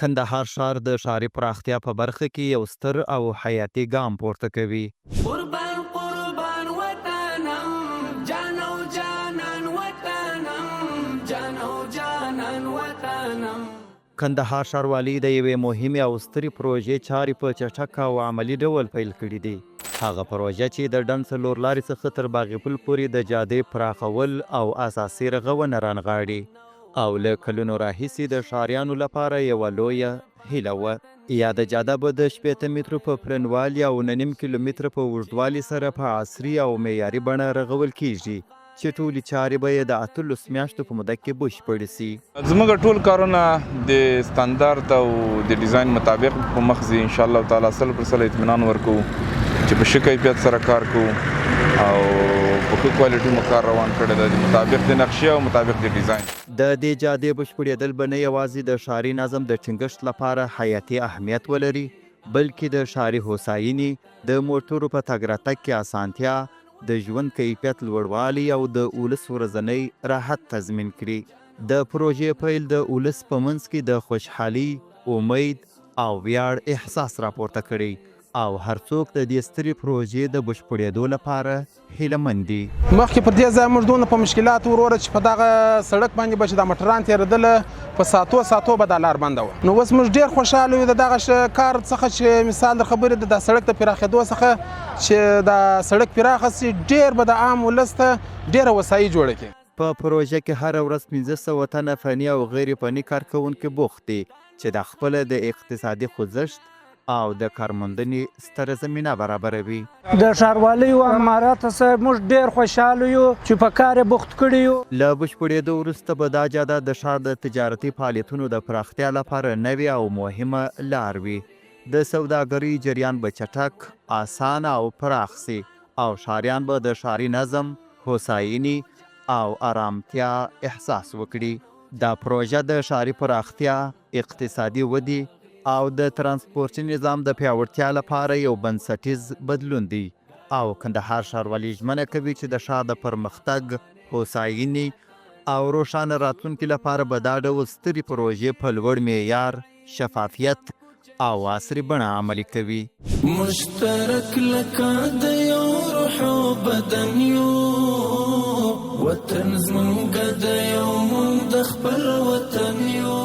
کندهار ښار د ښاري پراختیا په برخه کې یو ستر او حیاتي ګام پورته کوي. قربان قربان وطنم جانو جانان وطنم جانو جانان وطنم. کندهار ښاروالي د یوې مهمې او سترې پروژې چارې په چټک او عملي ډول پیل کړي دي. هغه پروژه چې د ډنډ څلور لارې څخه تر باغ پل پورې د جادې پراخول او اساسي رغونه رانغاړي او له کلونو راهیسې د ښاریانو لپاره یوه لویه هیله وه. یا د جاده به د 80 مترو په پلنوالي او 9.5 کیلومتره په اوږدوالي سره په عصري او معیاري بڼه رغول کیږي چې ټولې چارې به یې د 18 میاشتو په موده کې بشپړې سي. زموږ ټول کارونه د ستاندارد او د ډیزاین مطابق په مخ ځي. انشاءالله تعالی 100% اطمینان ورکوو چې په ښه کیفیت سره کار کوو او په ښه کوالټي مو کار روان کړی دی مطابق د نقشې او مطابق د ډیزاین. د دې جادې بشپړېدل به نه یوازې د ښاري نظم د ټینګښت لپاره حیاتي اهمیت ولري بلکې د ښاري هوساینې، د موټرو په تګ راتګ کې اسانتیا، د ژوند کیفیت لوړوالی او د ولس ورځنی راحت تضمین کړي. د پروژې پیل د ولس په منځ کې د خوشحالي، امید او ویاړ احساس راپورته کړی او هر څوک د دې سترې پروژې د بشپړېدو لپاره هیلهمند دي. مخکې پر دې ځای موږ دونه په مشکلاتو وروره چې په دغه سړک باندې به چې دا موټران تېرېدله په ساتو به دا لار بنده وه. نو اوس موږ ډېر خوشحاله یو د دغه کار څخه چې مثال د خبرې د سړک د پراخېدو څخه چې دا سړک پراخه سي ډېر به د عام ولس ته ډېره وسایي جوړه کړي. په پروژه کې هره ورځ 1500 تنه فني او غیر فني کارکوونکي بوخت دي چې د خپله د اقتصادي خوځښت او د کارموندنې ستره زمینه برابروي. د ښاروالۍ او امارات صاحب موږ ډېر خوشحاله یو چې په کار یې بوخت کړي یو. له بشپړېدو وروسته به دا جاده د ښار د تجارتي فعالیتونو د پراختیا لپاره نوې او مهمه لار وي. د سوداګرۍ جریان به چټک، اسانه او پراخ سي او ښاریان به د ښاري نظم، هوساینې او آرامتیا احساس وکړي. دا پروژه د ښاري پراختیا، اقتصادي ودې او د ترانسپورتي نظام د پیاوړتیا لپاره یو بنسټیز بدلون دی او کندهار ښاروالي ژمنه کوي چې د ښار د پرمختګ، هوساینې او روښانه راتلونکي لپاره به دا ډول سترې پروژې په لوړ معیار، شفافیت او عصري بڼه عملي کوي. مشترک لکه د یو روح او بدن یو وطن زمونږ د یو مونږ د خپل وطن یو